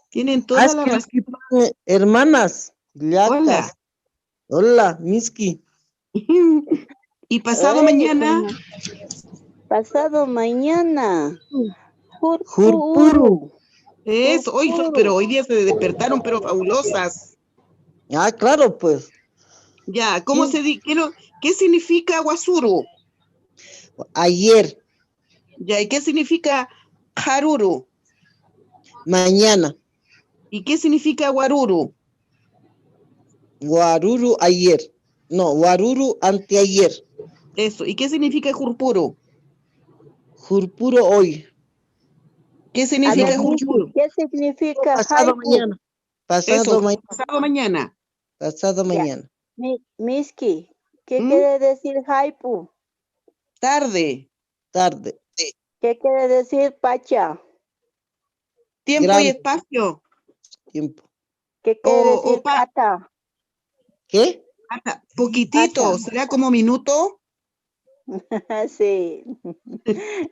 Tienen toda la razón. Hermanas, Hola. llatas. Hola, Miski. Y pasado mañana. Pasado mañana. Jurpuru. Eso, hoy, pero hoy día se despertaron, pero fabulosas. Ah, claro, pues. Ya, ¿cómo se dice? ¿Qué significa Guasuru? Ayer. Ya, ¿y qué significa Haruru? Mañana. ¿Y qué significa Guaruru? Guaruru ayer. No, Guaruru anteayer. Eso, ¿y qué significa Jurpuru? Jurpuro hoy. ¿Qué significa No. Jurpuru? ¿Qué significa Pasado haiku? mañana. Pasado mañana. Pasado mañana. Pasado mañana. Miski, ¿qué quiere decir haipu? Tarde. Tarde. ¿Qué quiere decir pacha? Tiempo Grande. y espacio. Tiempo. ¿Qué quiere decir pata? ¿Qué? Pata. Poquitito, ¿será como minuto? Sí.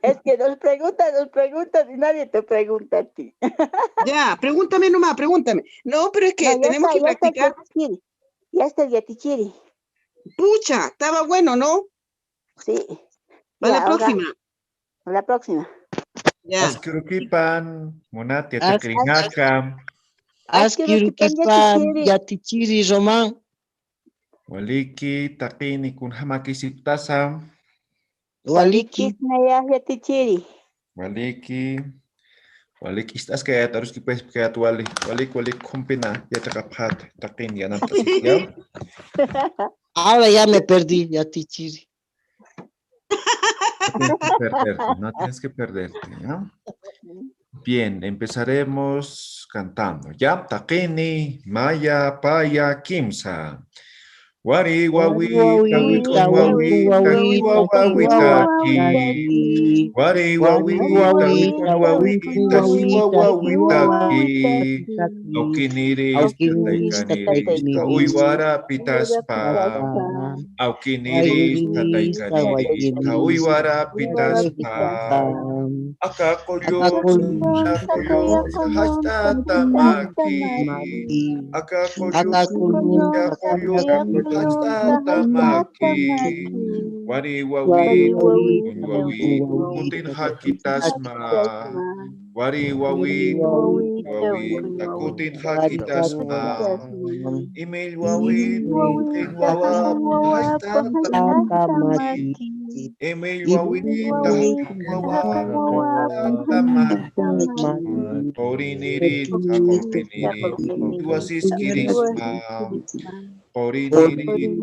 Es que nos preguntas y nadie te pregunta a ti. Ya, pregúntame nomás, pregúntame. No, pero es que tenemos que practicar. Ya está el yatichiri. Pucha, estaba bueno, ¿no? Sí. Para la próxima. A la próxima. Ya. Asquirukipan, Monatia Takrinaka. Asquirukipan, yatichiri, Román. Waliki, Takini, Kunhamaki Siptasa. Waliki. Yatichiri. Waliki, estás que harus que pues que wali kumpina ya takapat takin ya nantas ya. Ahora ya me perdí, yatichiri. No tienes que perderte, ¿ya? Bien, empezaremos cantando. Ya, Takini, Maya, Paya, Kimsa. Wari, wawi, tawikun, wawi, tahiwa, wawi, taki. Wari, wawi, tawikun, wawi, tahiwa, wawi, taki. Aukiniris, tataikaniris, kauiwara, pitaspa. Aukiniris, tataikaniris, kauiwara, pitaspa. Akakoyo, akakoyo, hasta tamaki. Akakoyo, akakoyo, hasta tamaki. Wari wawi, wawi, mutin hakitasma. Wari wawi, wawi, takutin hakitasma. Email wawi, mutin wawa, hasta tamaki. Email wawi, tahakin wawa, tamaki. Porinirit, hakopinirit, iwasis kirisma. Porinirit,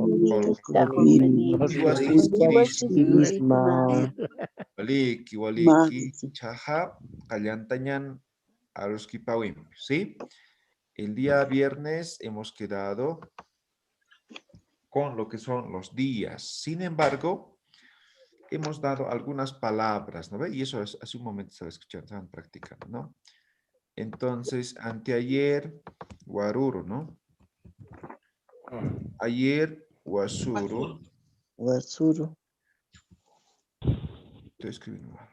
iwasis kirisma. Waliki, chaha, kalyantañan, harus kipawim, ¿sí? El día viernes hemos quedado con lo que son los días. Sin embargo, hemos dado algunas palabras, ¿no ve? Y eso es, hace un momento estaba escuchando, estaban practicando, ¿no? Entonces, anteayer, Waruru, ¿no? Ayer, Wasuru. Wasuru. Estoy escribiendo mal.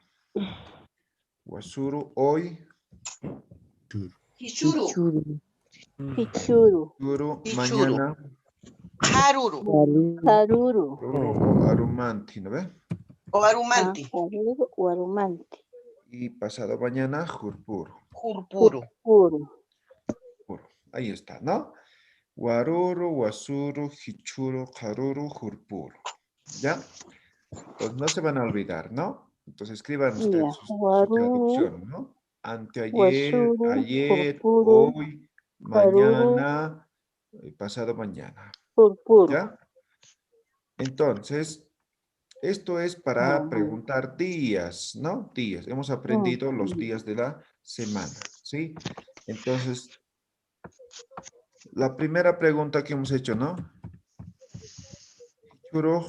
Wasuru, hoy. Hichuru. Hichuru, mañana. Haruru. Haruru. O Arumanti, ¿no ve? O Arumanti. Haruru o Arumanti. Y pasado mañana, Jurpuru. Jurpuru. Ahí está, ¿no? Waruru, Wasuru, Hichuru, Haruru, Jurpuru. ¿Ya? Pues no se van a olvidar, ¿no? Entonces escriban ustedes su traducción, ¿no? Anteayer, Wasuru, ayer, Jurpuru, hoy, mañana, pasado mañana. Jurpuru. ¿Ya? Entonces, esto es para preguntar días, ¿no? Días. Hemos aprendido los días de la semana, ¿sí? Entonces, la primera pregunta que hemos hecho, ¿no? Hichuru,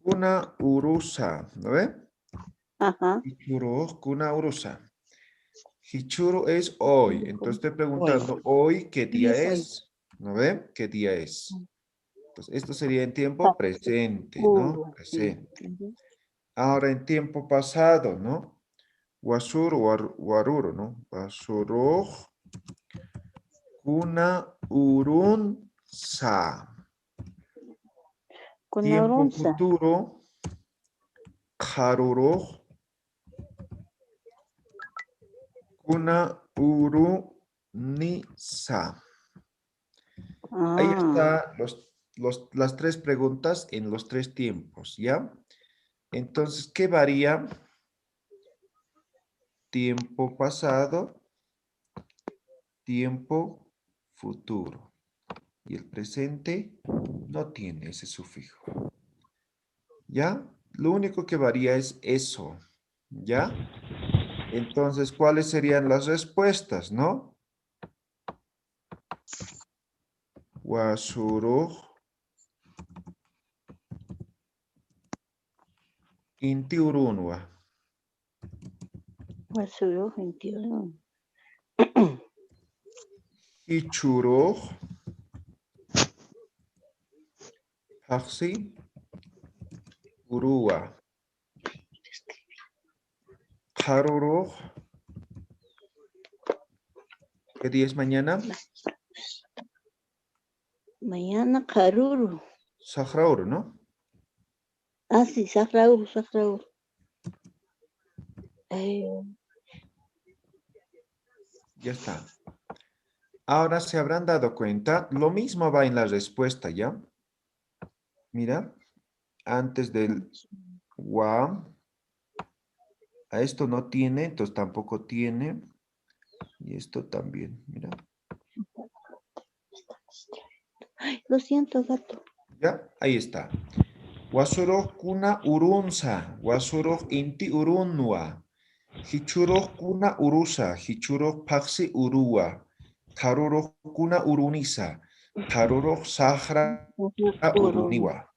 kuna urusa, ¿no ve? Ajá. Hichuru, kuna urusa. Hichuru es hoy. Entonces estoy preguntando, ¿hoy qué día es? ¿No ve? ¿Qué día es? Entonces, esto sería en tiempo presente, ¿no? Presente. Ahora en tiempo pasado, ¿no? Wasur waruro, ¿no? Wasuruj kuna urunsa. Tiempo Kunarunsa. futuro. Haruruj kuna urunisa. Ahí está las tres preguntas en los tres tiempos, ¿ya? Entonces, ¿qué varía? Tiempo pasado, tiempo futuro. Y el presente no tiene ese sufijo. ¿Ya? Lo único que varía es eso. ¿Ya? Entonces, ¿cuáles serían las respuestas, no? Wasuruj inti urunwa. Wasuruj 21. Hichuruj haksi urua. Haruruj. ¿Qué día es mañana? Mañana Karuru. Sahraur, ¿no? Ah, sí, Sahraur. Ya está. Ahora se habrán dado cuenta, lo mismo va en la respuesta, ¿ya? Mira, antes del wa, a esto no tiene, entonces tampoco tiene, y esto también, mira. Lo siento, gato. Ya, ahí está. Wasuruj kuna urunsa, wasuruj inti urunwa, hichuruj kuna urusa, hichuruj paksi urua, taruruj kuna urunisa, taruruj sahra uruniwa.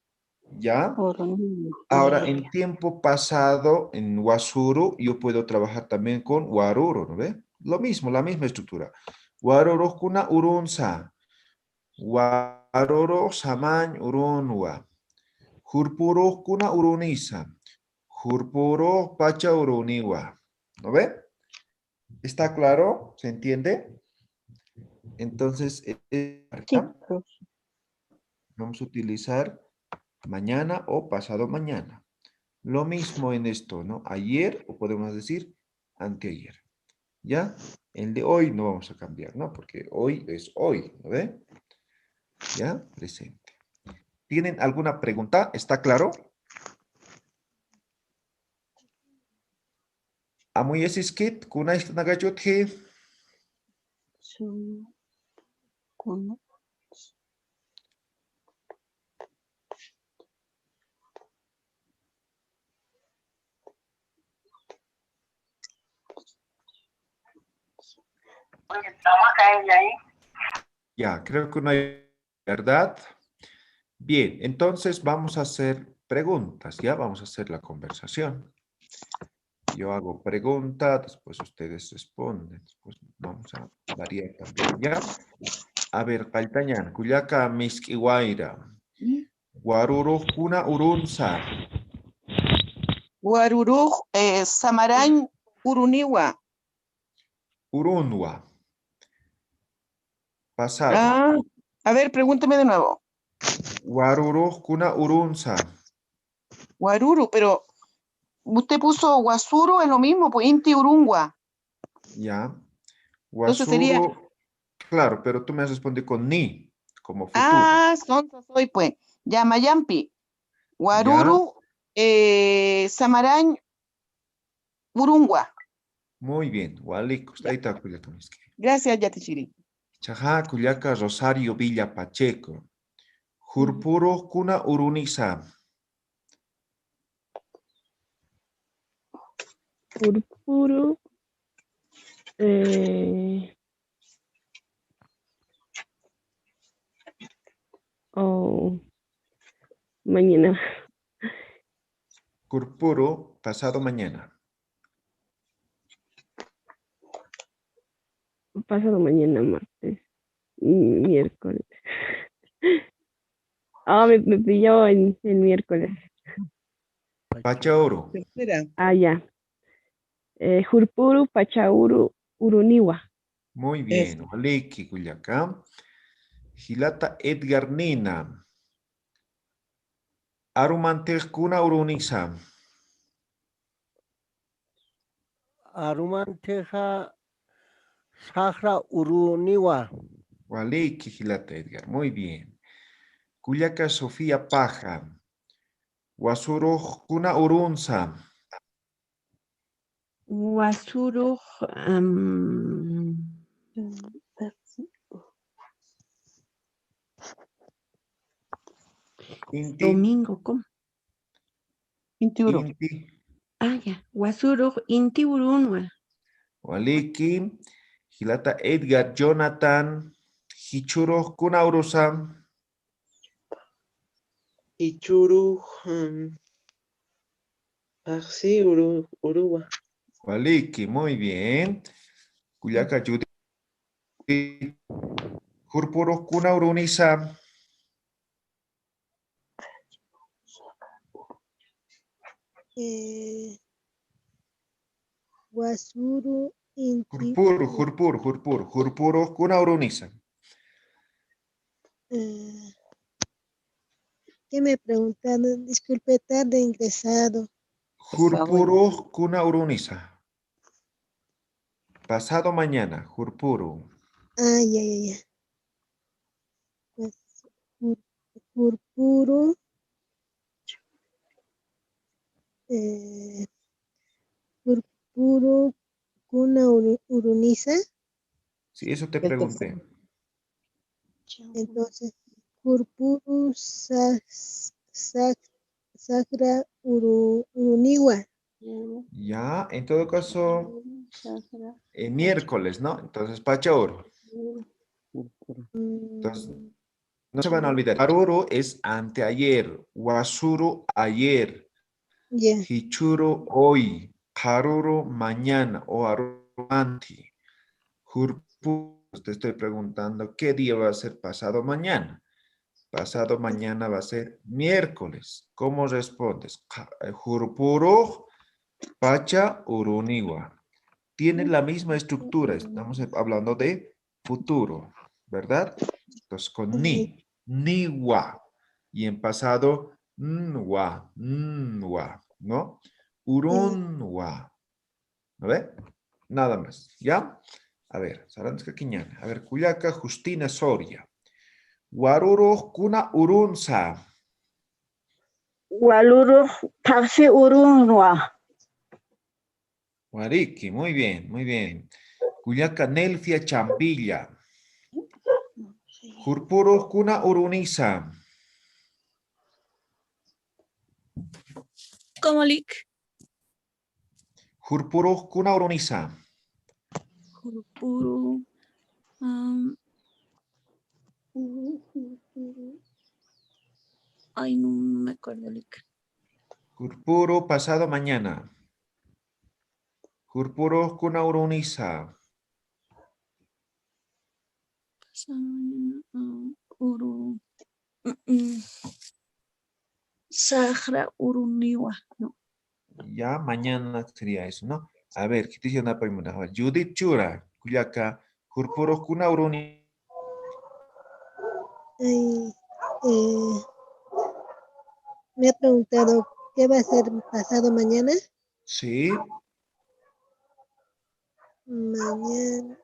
¿Ya? Ahora, en tiempo pasado, en wasuru, yo puedo trabajar también con waruru, ¿no ve? Lo mismo, la misma estructura. Waruru kuna urunsa. Waruru samañ urunwa. Hurpuru kuna urunisa. Hurpuru pacha uruniwa. ¿No ve? ¿Está claro? ¿Se entiende? Entonces, Sí, vamos a utilizar mañana o pasado mañana. Lo mismo en esto, ¿no? Ayer, o podemos decir anteayer. ¿Ya? El de hoy no vamos a cambiar, ¿no? Porque hoy es hoy, ¿no ve? ¿Ya? Presente. ¿Tienen alguna pregunta? ¿Está claro? Amuyesiskit, kunais nagayutji. Ya, creo que no hay verdad. Bien, entonces vamos a hacer preguntas, ¿ya? Vamos a hacer la conversación. Yo hago preguntas, después ustedes responden. Después vamos a variar también, ¿ya? A ver, Kaltañan, Kuyaka Miskiwaira. Guaruruj kuna urunsa. Guaruruj, Samarañ, Uruniwa. Urunwa. Pasado. Ah, a ver, pregúnteme de nuevo. Guaruruj kuna urunsa. Guaruru, pero usted puso Guasuru, es lo mismo, pues Inti Urungua. Ya. Entonces sería, Guasuru. Claro, pero tú me has respondido con ni, como futuro. ah, soy pues. Yamayampi. Guaruru, Samarañ, Urungua. Muy bien. Walikos. Ahí está, Gracias, Yatichiri. Chaja, Culiaca, Rosario, Villa, Pacheco. Jurpuro, Kuna, Urunisa. Purpuro. Mañana. Jurpuro, pasado mañana. Pasado mañana, martes. Miércoles. Me pilló en miércoles. Pachaoro. Tercera. Ya. Jurpuru, Pachauru, Uruniwa. Muy bien. Waliki, Culiacán. Hilata Edgar Nina. Arumantel Kuna Urunisa. Arumanteja Sahra Uruniwa. Waliki, Hilata Edgar. Muy bien. Culiaca Sofía Paja. Wasuro Kuna Urunsa. Wasuru, Inti. domingo, ¿cómo? Intiuro. Inti. Ah, ya. Wasuru, Inti Urunwa. Waliki. Hilata Edgar Jonathan. Hichuro Kuna Urusa. Ichuru, Axi, Uruwa. Waliki, muy bien. Culiaca Judith. Jurpuro Kuna Urunisa. Wasuru, Inti, Jurpuro Kuna Urunisa. ¿qué me preguntaron? Disculpe, tarde ingresado. Jurpuro Kuna Urunisa. Pasado mañana, Jurpuro. Ah, ya. Pues, Jurpuru, Jurpuru, Kuna Urunisa. Sí, eso te pregunté. Entonces, Jurpuru, Sagra, Uruniwa. Ya, en todo caso, miércoles, ¿no? Entonces, Pachauro. Entonces, no se van a olvidar. Aruro es anteayer. Wasuru ayer. Ya. Hichuro hoy. Haruro mañana. O arumanti. Jurpuru, te estoy preguntando, ¿qué día va a ser pasado mañana? Pasado mañana va a ser miércoles. ¿Cómo respondes? Jurpuru, Pacha, Uruniwa. Tienen la misma estructura. Estamos hablando de futuro, ¿verdad? Entonces con ni, niwa. Y en pasado, nwa, ¿no? Urunwa. ¿No ve? Nada más, ¿ya? A ver, Saranska Quiñana. A ver, Cuyaca, Justina Soria. Waruro Kuna Urunsa. Waluru, Taxi Urunwa. Wariki, muy bien, muy bien. Cuyaca Nelfia Champilla. Jurpuro Kuna Urunisa. Komolik. Jurpuro Kuna Urunisa. Jurpuru. Ay, no me acuerdo. Jurpuro pasado mañana. Jurpuro Kuna Urunisa. Uru. Sahra Uruniwa. No. Ya, mañana sería eso, ¿no? A ver, ¿qué te dice una primera? Judith Chura, Cuyaca, Jurpuro Kuna Urunisa. Me ha preguntado qué va a ser pasado mañana. Sí. Mañana.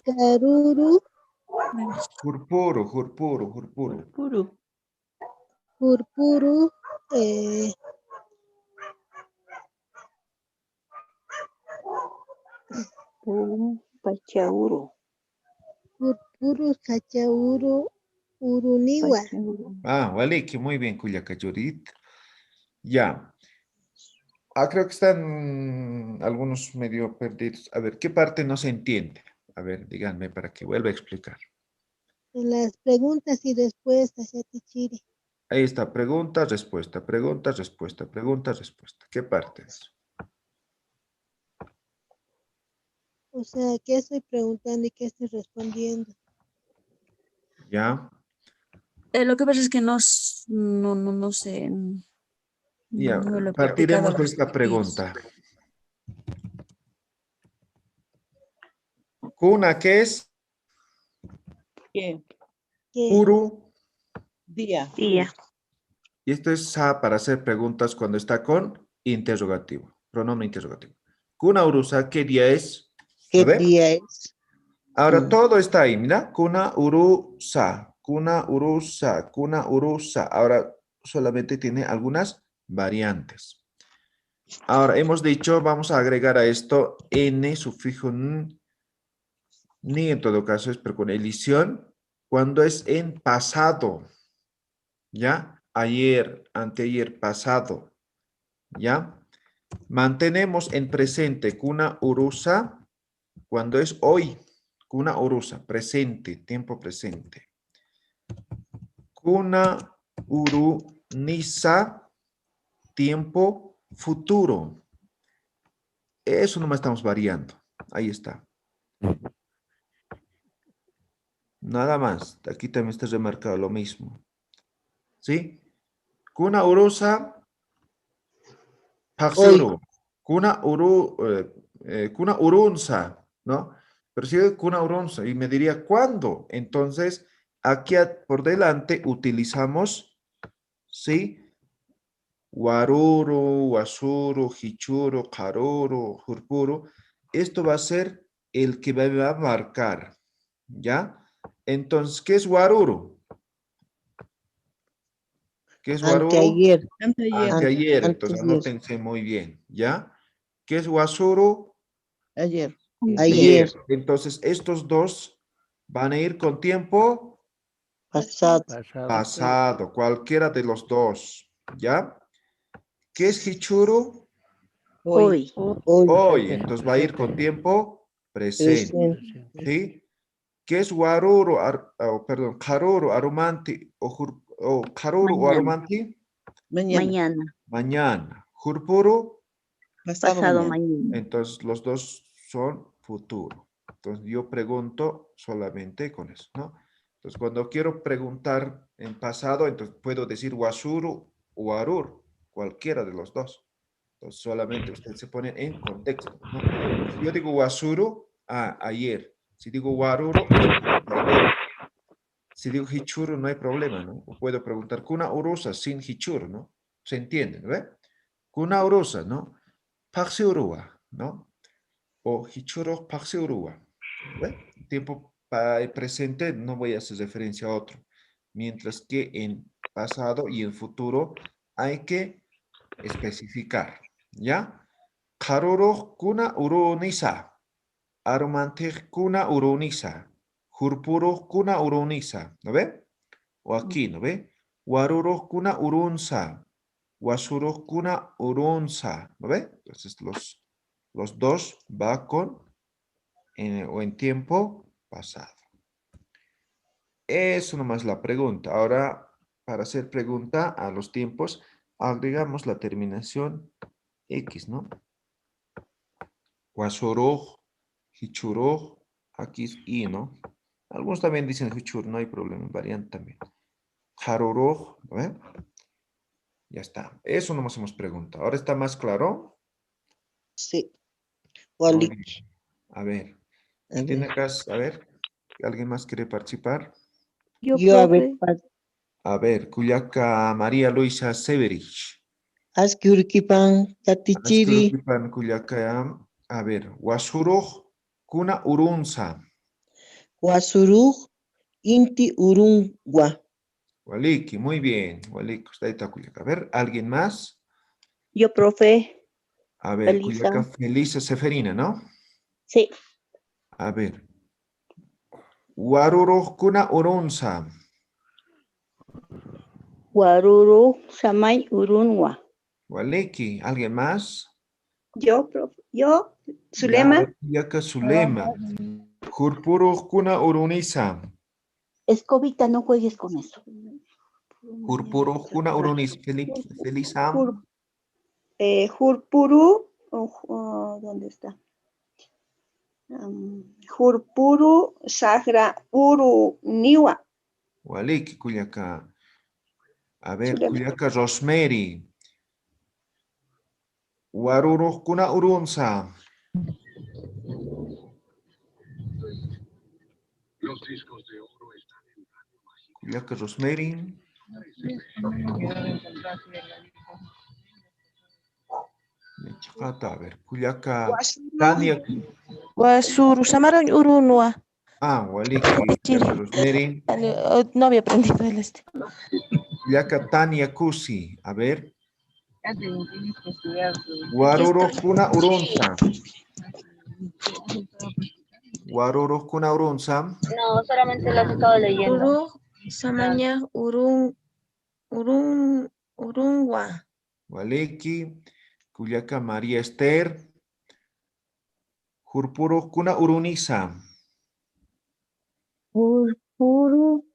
Karuru. Jurpuro. Jurpuru. Pachauru. Jurpuru, Cachauru, Uruniwa. Ah, vale, que muy bien, Cuyaca Judith. Ya. Ah, creo que están algunos medio perdidos. A ver, ¿qué parte no se entiende? A ver, díganme para que vuelva a explicar. En las preguntas y respuestas, ya Tichiri. Ahí está, pregunta, respuesta. ¿Qué parte es? O sea, ¿qué estoy preguntando y qué estoy respondiendo? Ya. Lo que pasa es que no sé. Ya, No lo he partiremos practicado de esta los pregunta. Kuna, ¿qué es? ¿Qué? ¿Qué? Uru. Día. Día. Y esto es sa para hacer preguntas cuando está con interrogativo, pronombre interrogativo. Kuna urusa, ¿qué día es? ¿Qué ¿Lo ve? día es? Ahora todo está ahí, mira. Kuna urusa, kuna urusa, kuna urusa. Ahora solamente tiene algunas variantes. Ahora hemos dicho, vamos a agregar a esto n, sufijo n, ni en todo caso es pero con elisión, cuando es en pasado. ¿Ya? Ayer, anteayer, pasado. ¿Ya? Mantenemos en presente kuna urusa cuando es hoy. Kuna urusa, presente, tiempo presente. Kuna urunisa, tiempo futuro. Eso nomás estamos variando. Ahí está. Nada más. Aquí también está remarcado lo mismo. ¿Sí? Kuna urusa, paxiuru. Kuna urunsa, ¿no? Pero si digo kuna urunsa y me diría ¿cuándo? Entonces, aquí por delante utilizamos, ¿sí? Waruru, wasuru, hichuru, karuru, hurpuru. Esto va a ser el que va a marcar, ¿ya? Entonces, ¿qué es waruru? ¿Qué es waruru? Anteayer. Anteayer. Entonces, Anteayer. anótense muy bien, ¿ya? ¿Qué es wasuru? Ayer. Ayer. Entonces, estos dos van a ir con tiempo Pasado. pasado, cualquiera de los dos, ¿ya? ¿Qué es hichuru? Hoy. Hoy. Hoy, entonces va a ir con tiempo presente, Presente. ¿sí? ¿Qué es waruru, perdón, karuru, arumanti, o karuru o Mañana. arumanti? Mañana. Mañana. Hurpuru, Pasado mañana. entonces los dos son futuro. Entonces yo pregunto solamente con eso, ¿no? Entonces cuando quiero preguntar en pasado, entonces puedo decir wasuru o arur, cualquiera de los dos. Entonces solamente ustedes se ponen en contexto, ¿no? Si yo digo wasuru, ayer. Si digo waruru, ayer. Si digo hichuru, no hay problema, ¿no? O puedo preguntar kuna urusa sin hichuru, ¿no? Se entiende, ¿no? Kuna urusa, ¿no? Paxi urua, ¿no? O hichuru paxi urua. ¿Ve? Tiempo presente no voy a hacer referencia a otro. Mientras que en pasado y en futuro hay que especificar, ¿ya? Karuru kuna urunisa. Aromantig kuna urunisa. Hurpuru kuna urunisa. ¿No ve? O aquí, ¿no ve? Waruru kuna urunsa. Wasuru kuna urunsa. ¿No ve? Entonces los dos va con o en tiempo pasado. Eso nomás la pregunta. Ahora, para hacer pregunta a los tiempos, agregamos la terminación X, ¿no? Wasoroj, hichuroj, aquí es I, ¿no? Algunos también dicen hichur, no hay problema, varían también. Haroroj, ¿no? Ya está. Eso nomás hemos preguntado. ¿Ahora está más claro? Sí. Muy Walik. bien. A ver. A ver. A ver, ¿alguien más quiere participar? Yo, a ver, A ver, Cuyaca María Luisa Severich. Aski Urquipan, Tatichiri, Askurukipan Cuyaca. A ver, Wasuruj Kuna Urunsa. Wasuruj, Inti Urungwa. Waliki, muy bien. Waliki, usted está Cuyaca. A ver, ¿alguien más? Yo, profe. A ver, Cuyaca Felisa Seferina, ¿no? Sí. A ver. Waruruj Kuna Urunsa. Waruru Samay Urunwa. Waliki, ¿alguien más? Yo, profe. Yo, Zulema. Cuyaca Zulema. Hurpuruj Kuna Urunisa. Escobita, no juegues con eso. Hurpuruj Kuna Urunisa. Felisa. Hurpuru, ¿dónde está? Hurpuru Sagra Uru Niwa. Waliki, Cuyaca. A ver, Zulema. Cuyaca Rosemary. Warurukuna urunsa. Los discos de oro están en Radio Mágica. Kuliaka Rosemary. A ver, Kuliaka Tania. Wasuru samaran urunua. Waliki, Kuliaka Rosemary. No había aprendido el este. Kuliaka Tania Kusi. A ver. Warurukuna urunsa. Warurukuna urunsa. No, solamente lo has estado leyendo. Uru samanya urungwa. Waliki, Kuliaka María Esther. Hurpurukuna urunisa. Puru.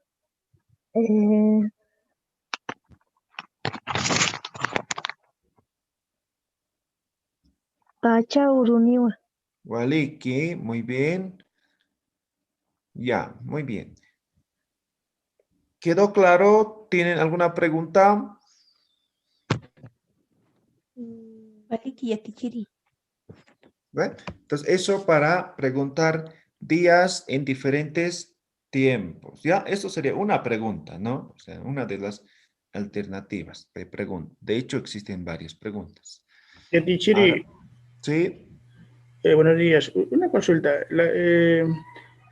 Pacha uruniwa. Waliki, muy bien. Ya, muy bien. ¿Quedó claro? ¿Tienen alguna pregunta? Waliki yatichiri. ¿Ve? Entonces, eso para preguntar días en diferentes tiempos. ¿Ya? Eso sería una pregunta, ¿no? O sea, una de las alternativas de pregunta. De hecho, existen varias preguntas. Yatichiri, sí. Buenos días. Una consulta.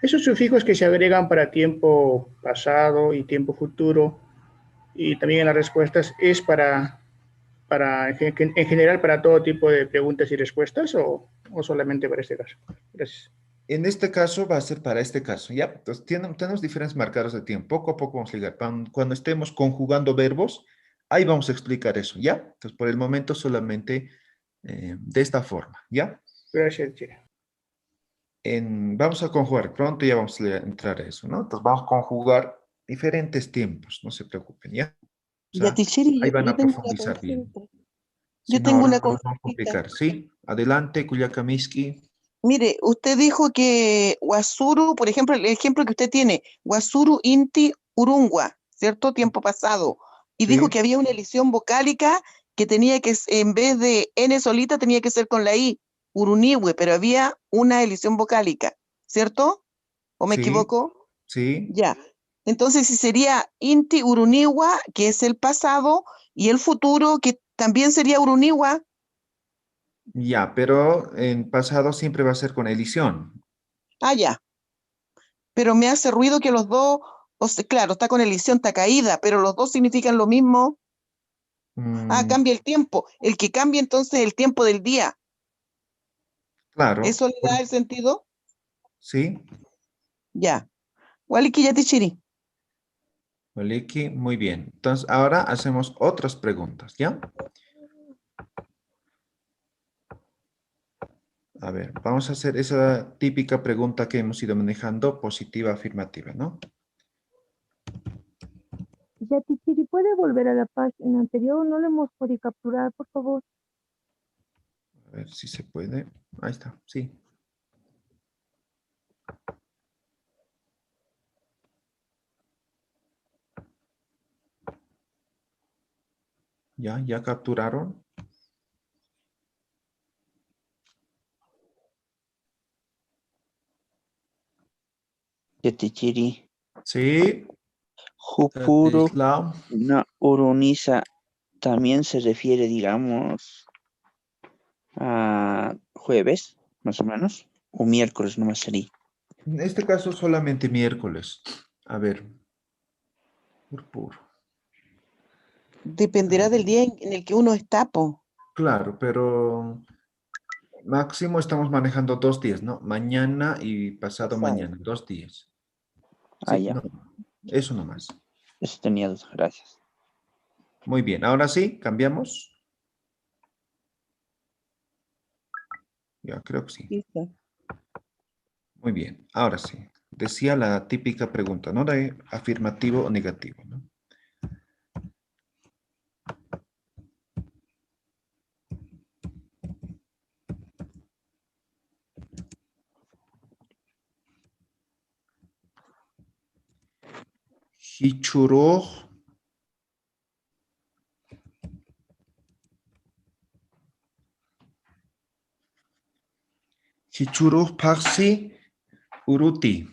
Esos sufijos que se agregan para tiempo pasado y tiempo futuro y también en las respuestas, ¿es en general para todo tipo de preguntas y respuestas o solamente para este caso? Gracias. En este caso va a ser para este caso, ¿ya? Entonces tenemos diferentes marcadores de tiempo. Poco a poco vamos a llegar. Cuando estemos conjugando verbos, ahí vamos a explicar eso, ¿ya? Entonces por el momento solamente de esta forma, ¿ya? Gracias, Chira. Vamos a conjugar, pronto ya vamos a entrar a eso, ¿no? Entonces vamos a conjugar diferentes tiempos, no se preocupen, ¿ya? O sea, ahí van a profundizar bien. Yo tengo una vamos a complicar, ¿sí? Adelante, Kuyakamiski. Mire, usted dijo que Wasuru, por ejemplo, el ejemplo que usted tiene, Wasuru Inti Urungwa, ¿cierto? Tiempo pasado. Y dijo que había una elisión vocálica que tenía que, en vez de N solita, tenía que ser con la I, Uruniwe, pero había una elisión vocálica, ¿cierto? ¿O me equivoco? Sí. Ya. Entonces, si sería Inti Uruniwa, que es el pasado, y el futuro, que también sería Uruniwa. Ya, pero en pasado siempre va a ser con elisión. Ya. Pero me hace ruido que los dos, o sea, claro, está con elisión, está caída, pero los dos significan lo mismo. Cambia el tiempo. El que cambia entonces el tiempo del día. Claro. ¿Eso le da el sentido? Sí. Ya. Waliki yatichiri. Waliki, muy bien. Entonces ahora hacemos otras preguntas, ¿ya? A ver, vamos a hacer esa típica pregunta que hemos ido manejando, positiva, afirmativa, ¿no? Yatichiri, ¿puede volver a la página anterior? No le hemos podido capturar, por favor. A ver si se puede. Ahí está, sí. ¿Ya capturaron? Yatichiri. Sí. Jupuru na urunisa también se refiere, digamos, a jueves, más o menos, o miércoles nomás sería. En este caso solamente miércoles. A ver. Purpuro. Dependerá del día en el que uno está, po. Claro, pero máximo estamos manejando 2 días, ¿no? Mañana y pasado mañana, 2 días. Sí, Ya. no, eso nomás. Eso tenía dudas, gracias. Muy bien, ahora sí, cambiamos. Ya, creo que sí. Muy bien, ahora sí. Decía la típica pregunta, ¿no? De afirmativo o negativo, ¿no? Hichuroj. Hichuruj paxi uruti.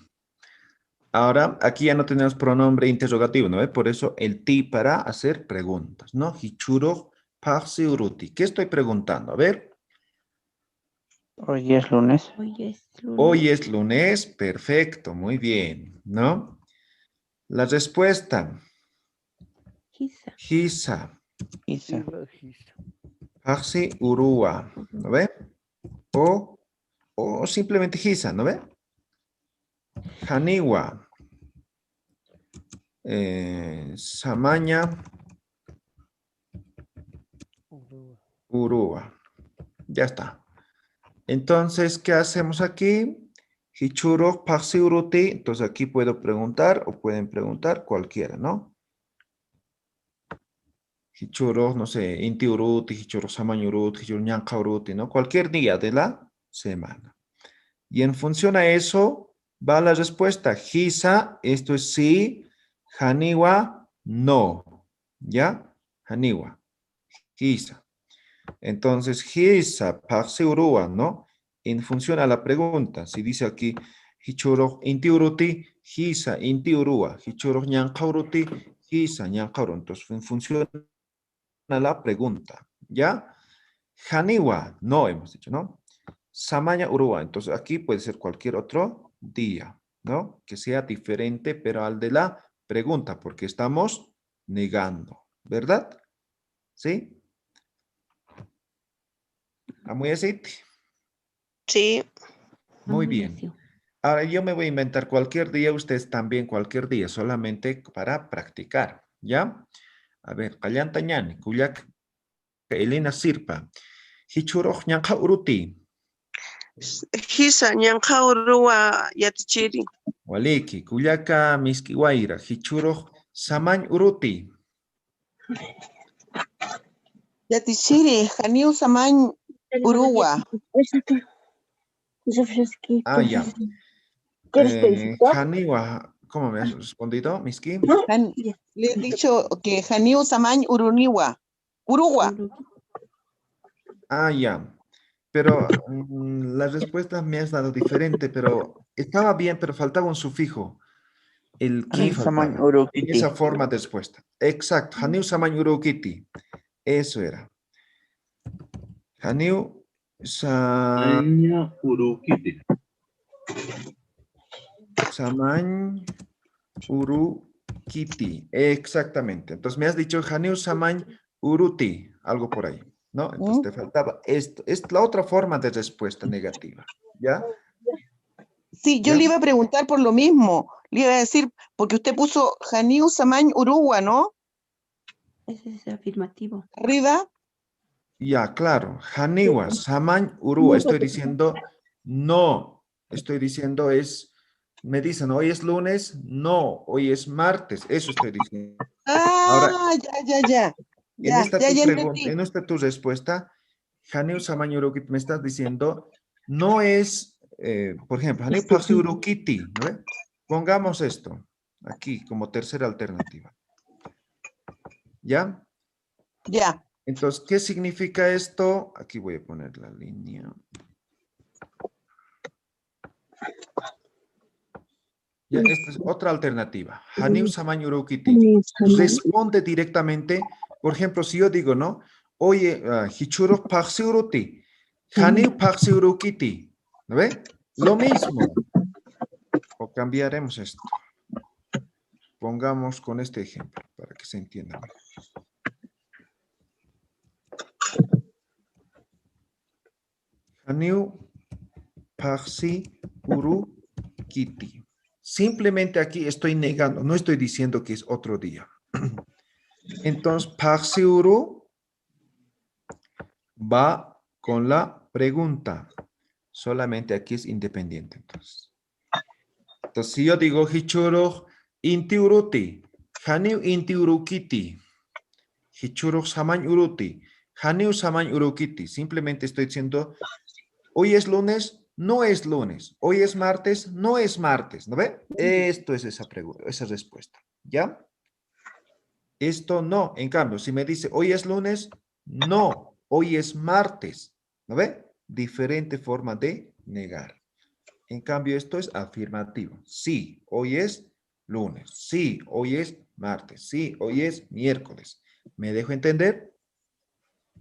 Ahora, aquí ya no tenemos pronombre interrogativo, ¿no? Por eso el ti para hacer preguntas, ¿no? Hichuruj paxi uruti. ¿Qué estoy preguntando? A ver. Hoy es lunes. Hoy es lunes, perfecto, muy bien, ¿no? La respuesta. Hisa. Paxi urua, ¿no ve? O simplemente Hisa, ¿no ve? Haniwa. Samaña. Urua. Ya está. Entonces, ¿qué hacemos aquí? Hichurok paxi uruti. Entonces aquí puedo preguntar o pueden preguntar cualquiera, ¿no? Hichurok, no sé, inti uruti, hichurok samaña uruti, hichurok ñanqa uruti, ¿no? Cualquier día de la semana. Y en función a eso va la respuesta. Hisa, esto es sí. Haniwa, no. ¿Ya? Haniwa. Hisa. Entonces, Hisa, paxi urua, ¿no? En función a la pregunta. Si dice aquí, Hichurok inti uruti, Hisa, inti urua. Hichurok ñanqa uruti, Hisa, ñanqa urua. Entonces, en función a la pregunta. ¿Ya? Haniwa, no hemos dicho, ¿no? Samaña urua. Entonces aquí puede ser cualquier otro día, ¿no? Que sea diferente, pero al de la pregunta, porque estamos negando, ¿verdad? ¿Sí? ¿Muy así? Sí. Muy bien. Ahora yo me voy a inventar cualquier día, ustedes también cualquier día, solamente para practicar, ¿ya? A ver, Callantañani, Kuyak, Elena Sirpa, Hichuroj ñanqa uruti. Hisa ñanqa urua yatichiri. Waliki, Kuyaka Miskiwaira, Hichuroj Samañ uruti. Yatichiri, Janiu Samañ Urua. Ah, ya. Janiwa, ¿cómo me has respondido, Miski? Le he dicho que Janiu Samañ Uruniwa. Urugua. Ah, ya. Pero la respuesta me has dado diferente, pero estaba bien, pero faltaba un sufijo. El ki faltaba. En esa forma de respuesta. Exacto. Janiu Samañ Urukiti. Eso era. Janiu Samañ Urukiti. Samañ Urukiti. Exactamente. Entonces me has dicho Janiu Samañ Uruti. Algo por ahí. ¿No? Entonces te faltaba esto. Es la otra forma de respuesta negativa. ¿Ya? Sí, yo ¿Ya? le iba a preguntar por lo mismo. Le iba a decir, porque usted puso Janiu Samañ Urugua, ¿no? Ese es afirmativo. Arriba. Ya, claro. Janiwa, Samañ Urua. Estoy diciendo no. Estoy diciendo me dicen, hoy es lunes. No, hoy es martes. Eso estoy diciendo. Ahora, Ya. En esta Ya tu pregunta, entendí. en esta tu respuesta, Janiu Samañ Urukiti, me estás diciendo, no es, por ejemplo, Janiu Paxi Urukiti, ¿no ve? Pongamos esto aquí como tercera alternativa. ¿Ya? Ya. Entonces, ¿qué significa esto? Aquí voy a poner la línea. Ya, esta es otra alternativa. Janiu Samañ Urukiti. Responde directamente. Por ejemplo, si yo digo, ¿no? Oye, Hichurok Paxi Uruti. Janiu Paxi Urukiti. ¿No ve? Lo mismo. O cambiaremos esto. Pongamos con este ejemplo para que se entienda mejor. Janiu Paxi Urukiti. Simplemente aquí estoy negando, no estoy diciendo que es otro día. Entonces, Paxi Uru va con la pregunta. Solamente aquí es independiente. Entonces si yo digo Hichurok inti uruti, Janiu inti urukiti, Hichurok Samañ uruti, Janiu Samañ urukiti. Simplemente estoy diciendo, hoy es lunes, no es lunes. Hoy es martes, no es martes. ¿No ve? Esto es esa pregunta, esa respuesta. ¿Ya? Esto no. En cambio, si me dice, hoy es lunes, no. Hoy es martes. ¿No ve? Diferente forma de negar. En cambio, esto es afirmativo. Sí, hoy es lunes. Sí, hoy es martes. Sí, hoy es miércoles. ¿Me dejo entender?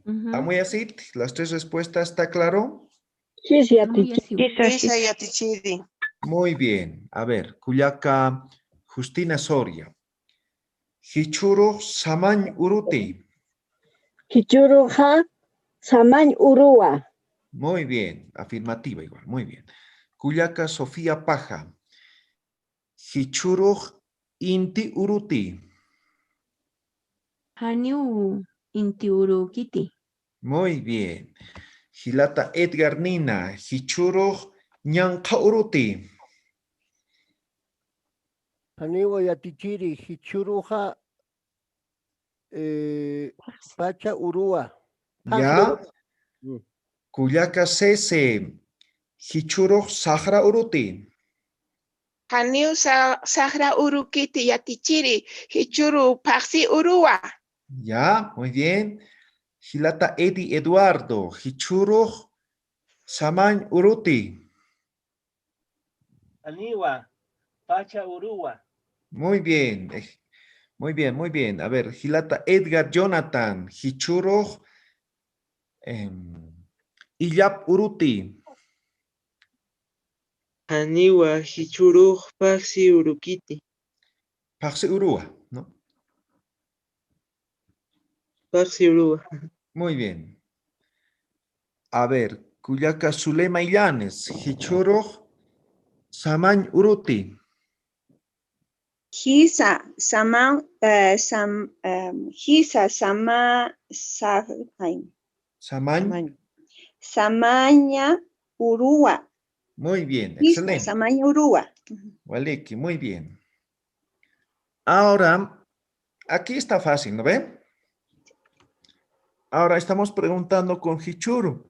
¿Está muy así? ¿Las tres respuestas está claro? Sí, sí, Muy así. Isa yatichiri. Muy bien. A ver, Cuyaca Justina Soria. Hichuro Samañ Uruti. Hichuruja Samañ Urua. Muy bien. Afirmativa igual. Muy bien. Cuyaca Sofía Paja. Hichuro Inti Uruti. Haniu intiurukiti. Muy bien. Gilata Edgar Nina. Hichuro Ñanqa Uruti. Aniwa yatichiri hichuruja pacha urua. Ya. Cuyaca Sese. Hichuro Sahra Uruti. Haniu sahra urukiti yatichiri. Hichuru paxi urua. Ya, muy bien. Gilata Edi Eduardo. Hichuro Samañ Uruti. Aniwa pacha urua. Muy bien. Muy bien, muy bien. A ver, Gilata Edgar Jonathan. Hichuro Illap Uruti. Aniwa hichuruj paxi urukiti. Paxi Urua, ¿no? Paxi urua. Muy bien. A ver, Cuyaca Zulema Illanes. Hichuro Samañ Uruti. Hisa sama hisa sama Samañ. Samaña urua. Muy bien, Hisa excelente. samaña urua. Waliki, muy bien. Ahora, aquí está fácil, ¿no ven? Ahora estamos preguntando con Hichuru.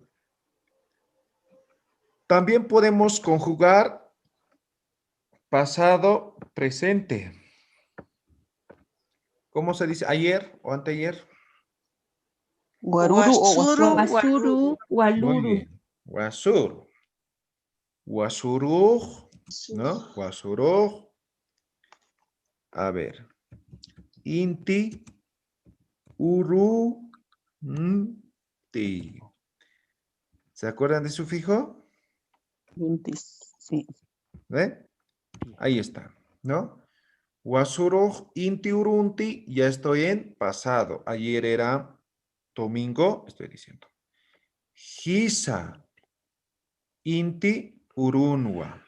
También podemos conjugar pasado, presente. ¿Cómo se dice? ¿Ayer o anteayer? Guaruru o Guasuru. Wasuru, Muy waluru. bien. Guasuru. Guasuru, ¿no? Guasuru. A ver. Inti, uru, ti. ¿Se acuerdan de su fijo? Sí. ¿Ve? Ahí está, ¿no? Guasuru, inti, urunti. Ya estoy en pasado. Ayer era domingo, estoy diciendo. Hisa, inti, urunwa.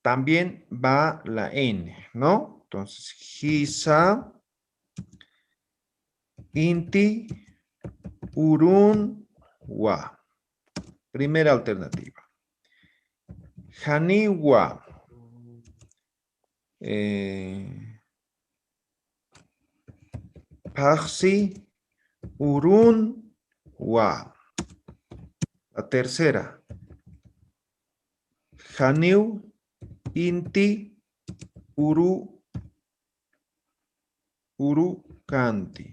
También va la N, ¿no? Entonces, Hisa, Inti, Urun, Wa. Primera alternativa. Haniwa. Paxi, Urun, Wa. La tercera. Haniu, Inti, Urukanti.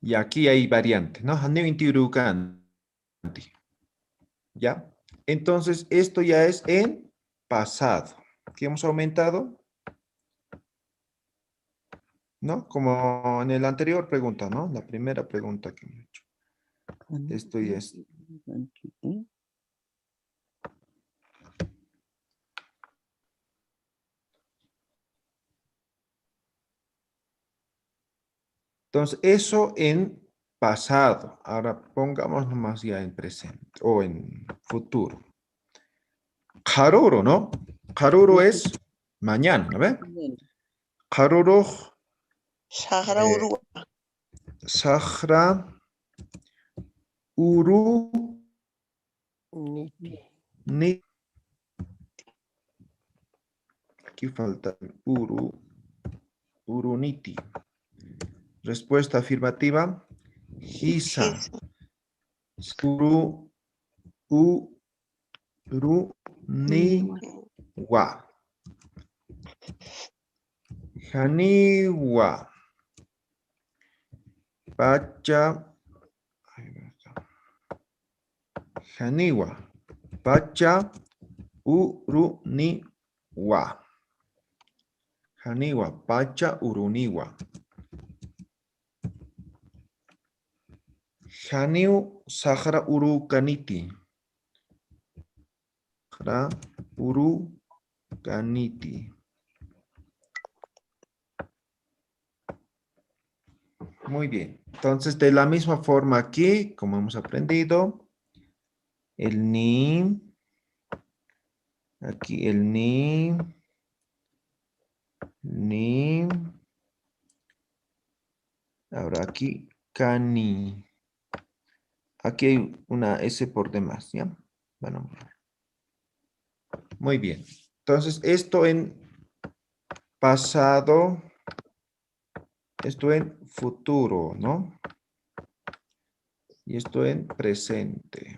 Y aquí hay variantes, ¿no? Haniu, Inti, Urukanti. ¿Ya? Entonces, esto ya es en pasado. ¿Qué hemos aumentado? ¿No? Como en el anterior pregunta, ¿no? La primera pregunta que hemos hecho. Esto ya es. Entonces, eso en pasado. Ahora pongamos nomás ya en presente o en futuro. Karuru, ¿no? Karuru es mañana, ¿no ve? Karuru. Sahra urua. Sahra uru ni. Aquí falta uruniti. Respuesta afirmativa. Hisa. Uru ni wa. Haniwa. Pacha. Haniwa. Pacha uruniwa. Haniwa. Pacha uruniwa. Haniu Sahara uru kaniti. Sahara uru kaniti. Muy bien. Entonces, de la misma forma aquí, como hemos aprendido, el ni, aquí el ni, ahora aquí, cani. Aquí hay una S por demás, ¿ya? Bueno, muy bien. Entonces, esto en pasado, esto en futuro, ¿no? Y esto en presente.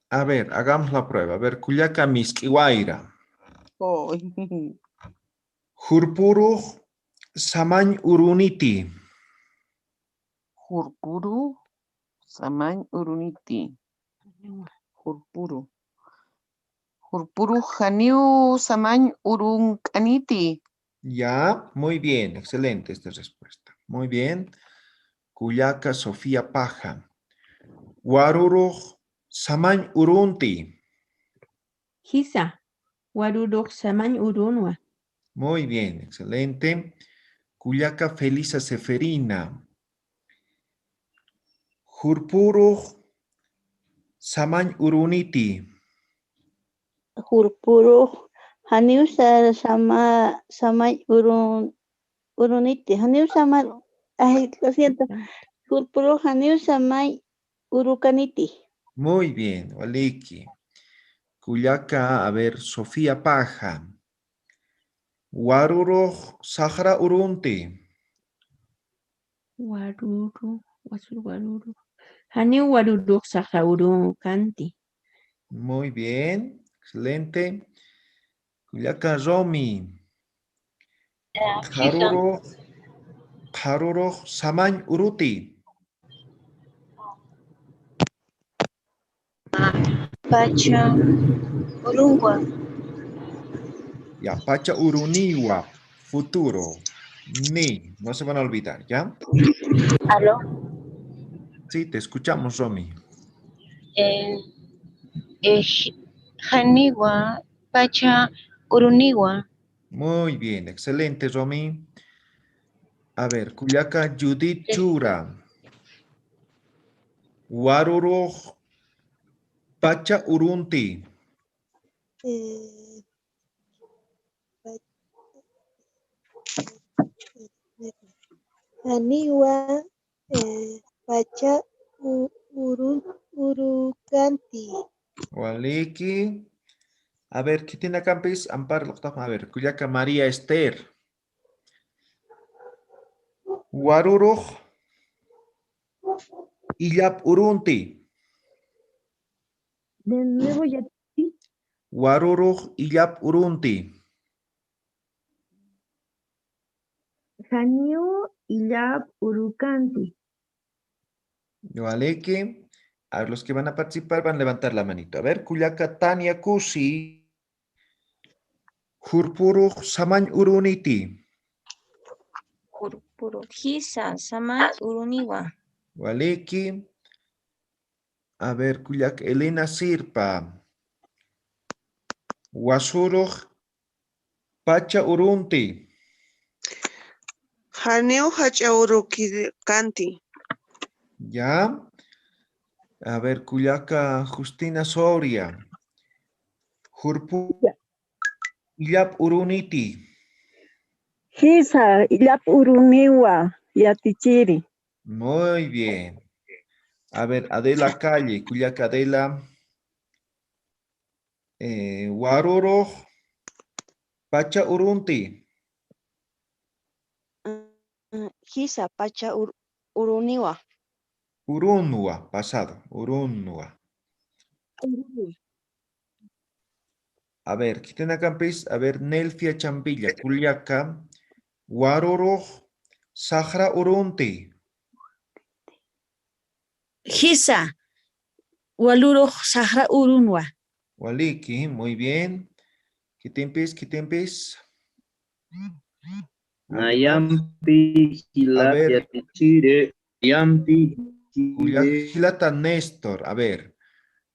A ver, hagamos la prueba. A ver, Cuyaca Miskiwaira. Oh. Hurpuru Samañ Uruniti. Hurpuru Samañ Uruniti. Hurpuru. Hurpuru Haniu Samañ Urunkaniti. Ya, muy bien, excelente esta respuesta. Muy bien. Cuyaca Sofía Paja. Waruruj Samañ Urunti. Hisa. Waruruk Samañ Urunwa. Muy bien, excelente. Cuyaca Felisa Seferina. Hurpuruj Samañ Uruniti. Hurpuru Haniu Samay Uruniti. Haniu Samay, ay, lo siento. Hurpuru Haniu Samay Urukaniti. Muy bien, Waliki. Cuyaca, a ver, Sofía Paja. Waruruj Sahara Urunti. Waruru. Haniu Waruruk Sahara Urunkanti. Muy bien, excelente. Cuyaca Romi. Haruruj Samañ Uruti. Pacha Urungwa. Ya, Pacha Uruniwa, futuro. Ni, no se van a olvidar, ¿ya? ¿Aló? Sí, te escuchamos, Romi. Haniwa, Pacha Uruniwa. Muy bien, excelente, Romi. A ver, Cuyaca Judith Chura. Waruruj Pacha Urunti. Haniwa Pacha Urukanti. Waliki. A ver, ¿qué tiene Campis? Amparo, a ver, Cuyaca María Esther. Waruruj Illap Urunti. De nuevo ya. Waruruj Illap Urunti. Haniu Illap Urukanti. Waliki. A ver, los que van a participar van a levantar la manito. A ver, Cuyaca Tania Kusi. Hurpuruj Samañ Uruniti. Hurpuru Hisa Samay Uruniwa. Waliki. A ver, Cuyaca Elena Sirpa. Wasuruj Pacha Urunti. Haniu hacha urukanti. Ya. A ver, Cuyaca Justina Soria. Hurpu Illap Uruniti. Hisa Illap Uruniwa Yatichiri. Muy bien. A ver, Adela Calle, Cuyaca Adela. Waruruj Pacha Urunti. Hisa Pacha Uruniwa. Urunua, pasado. Urunua. A ver, ¿qué tiene acá, pues? A ver, Nelfia Champilla, Culiaca, Waroro, Sahra Urunti. Hisa, Waluro Sahra Urunwa. Waliki, muy bien. ¿Qué tempes? ¿Qué tempes? Ayampi, A ver, Hilata, Chire, Ayampi, Chire, Hilata Néstor, a ver.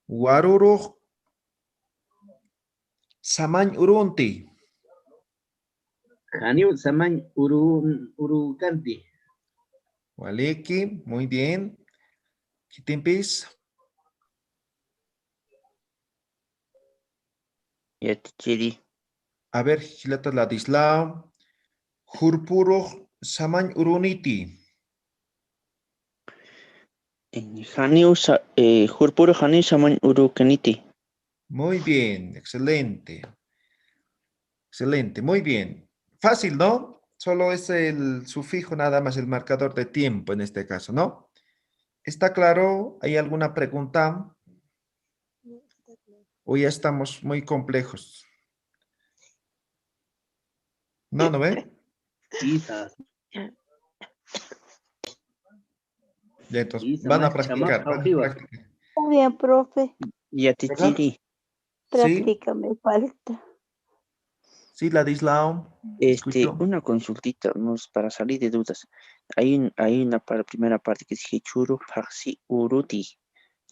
Waroro, Samañ Urunti. Haniu, Samay, Urukanti. Waliki, muy bien. ¿Qué tempes? Yatichiri. A ver, Hilata Ladislao. Hurpuro, Samañ Uruniti. Hurpuro Haniu Samañ Urukaniti. Muy bien, excelente. Excelente, muy bien. Fácil, ¿no? Solo es el sufijo nada más, el marcador de tiempo en este caso, ¿no? ¿Está claro? ¿Hay alguna pregunta? ¿O ya estamos muy complejos? ¿No, no ve? Quizás. Ya, entonces, van a practicar. Van a practicar. Está bien, profe. Yatichiri. Sí, Práctica me falta. sí, Ladislao. Escucho. Una consultita, para salir de dudas. Hay una primera parte que es Hichuru Paxi Uruti.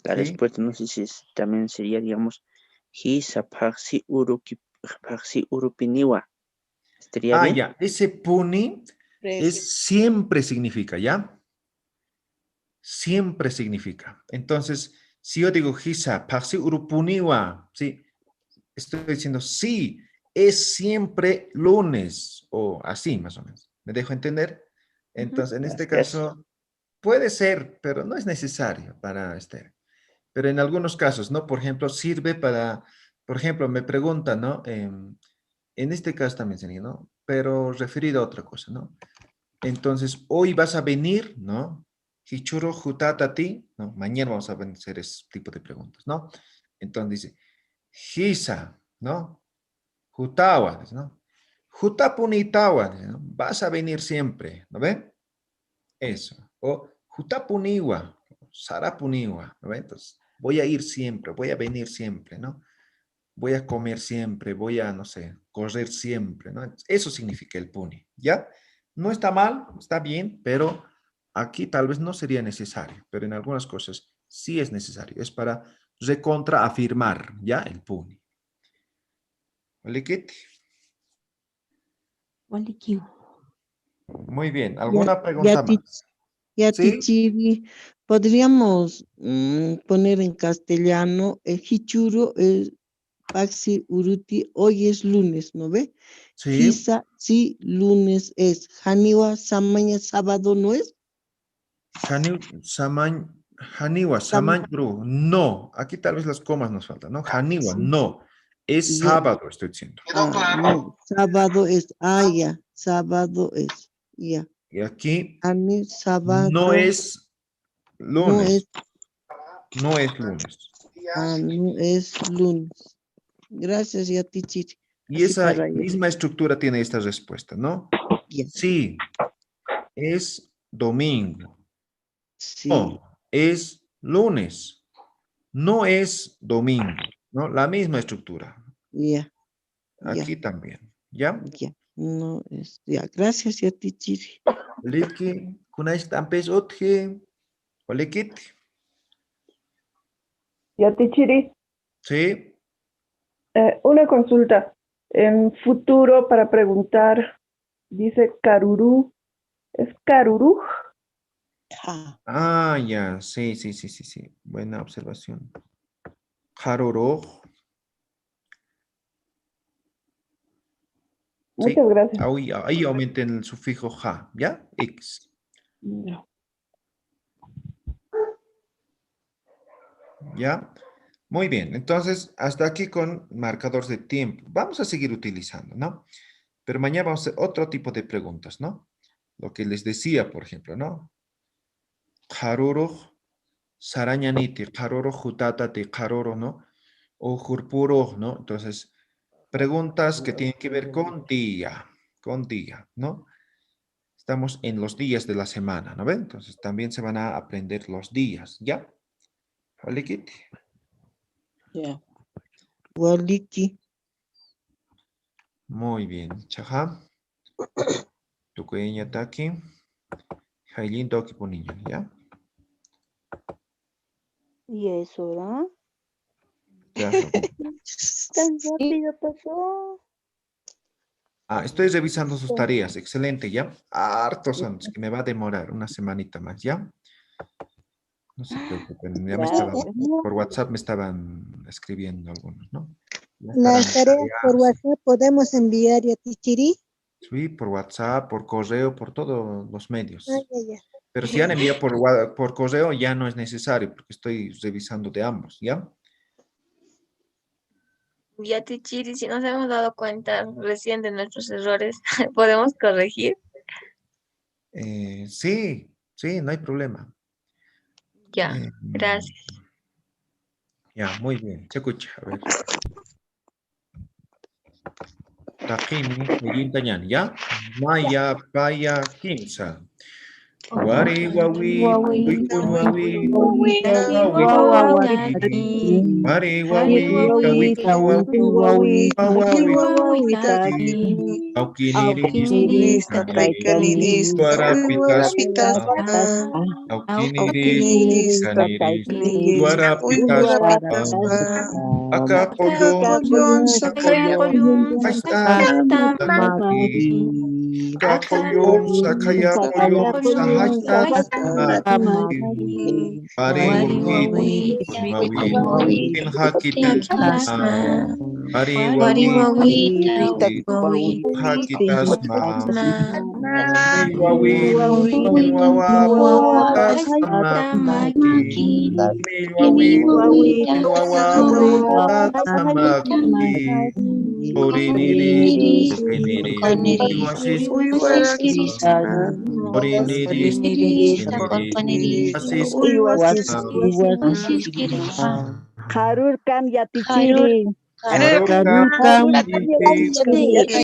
La Sí. respuesta no sé si también sería, digamos, Hisa Paxi Urupiniwa. ¿Estaría bien? Ya, ese puni siempre significa, ¿ya? Siempre significa. Entonces, si yo digo Hisa Paxi Urupuniwa, sí, estoy diciendo sí, es siempre lunes, o así más o menos. ¿Me dejo entender? Entonces, en este caso, puede ser, pero no es necesario para este. Pero en algunos casos, ¿no? Por ejemplo, sirve para, por ejemplo, me preguntan, ¿no? En este caso también sería, ¿no? Pero referido a otra cosa, ¿no? Entonces, hoy vas a venir, ¿no? Hichuro hutatati, ¿no? Mañana vamos a hacer ese tipo de preguntas, ¿no? Entonces dice, Hisa, ¿no? Hutawa, ¿no? Hutapunitawa, ¿no? Vas a venir siempre, ¿no ven? Eso. O Hutapuniwa, Sarapuniwa, ¿no ven? Entonces, voy a ir siempre, voy a venir siempre, ¿no? Voy a comer siempre, voy a, no sé, correr siempre, ¿no? Eso significa el puni, ¿ya? No está mal, está bien, pero aquí tal vez no sería necesario, pero en algunas cosas sí es necesario. Es para recontraafirmar, ¿ya? El puni. ¿Liquid? Muy bien. ¿Alguna pregunta más? Yatichiri, podríamos poner en castellano el Hichuro, el Paxi Uruti, hoy es lunes, ¿no ve? Sí. Hisa, sí, lunes es. Haniwa, Samaña, sábado, ¿no es? Haniwa, Samañ, no. Aquí tal vez las comas nos faltan, ¿no? Haniwa, no. Es sábado, estoy diciendo. No, sábado es, ya, sábado es, ya. Y aquí Sábado. no es lunes. No es lunes. No es lunes. Gracias, Yatichiri. Y esa misma estructura tiene esta respuesta, ¿no? Sí, es domingo. Sí. No, es lunes. No es domingo, ¿no? La misma estructura. Ya. Aquí también, ¿ya? Ya. No es, ya. Gracias, Yatichiri. Liki, kunais tampes otje. Olikit. Yatichiri, Sí. una consulta. En futuro para preguntar, dice Karuru, ¿es Karuruj? Ya, sí. Buena observación. Haroro. Muchas gracias. Ahí aumenten el sufijo ja, ¿ya? X. No. ¿Ya? Muy bien, entonces hasta aquí con marcadores de tiempo. Vamos a seguir utilizando, ¿no? Pero mañana vamos a hacer otro tipo de preguntas, ¿no? Lo que les decía, por ejemplo, ¿no? Haroro, sarañaniti, haroro jutata de haroro, ¿no? O jurpuro, ¿no? Entonces, preguntas que tienen que ver con día, ¿no? Estamos en los días de la semana, ¿no ven? Entonces también se van a aprender los días, ¿ya? ¿Vale, Kitty? Ya. Waliki. Muy bien. Chaja. Tu cueña está aquí. Jailin toki poniña, ¿ya? ¿Y eso, verdad? Ya. Tan rápido pasó. Estoy revisando sus tareas. Excelente, ¿ya? Hartos años, que me va a demorar una semanita más, ¿ya? No se preocupen. Ya me estaban, por WhatsApp me estaban escribiendo algunos, ¿no? Ya Las estarán tareas por WhatsApp podemos enviar a Tichiri. Sí, por WhatsApp, por correo, por todos los medios. Ah, ya. Pero si han enviado por correo, ya no es necesario, porque estoy revisando de ambos, ¿ya? Ya, Tichiri, si nos hemos dado cuenta recién de nuestros errores, ¿podemos corregir? Sí, no hay problema. Ya, gracias. Ya, muy bien. Se escucha, a ver. Takini, Mejintañan, ¿ya? Maya, Paya, Kimsa. Wari, wawi, wikun, wawi, wari, wawi, kawikun, wawi, aukiniris, kaniris, warapitas, aukiniris, kaniris, warapitas, akapoyon, kapoyon, sakayapoyon, Pare wawit, in hakitas Pare wawit, hakitas ma wawit, in wawapas amaki wawit, in wawapas amaki Oriniris, Peniris, Uiwasis, Oriniris, Harur kam ya Tichiri. Harur kam ya Tichiri.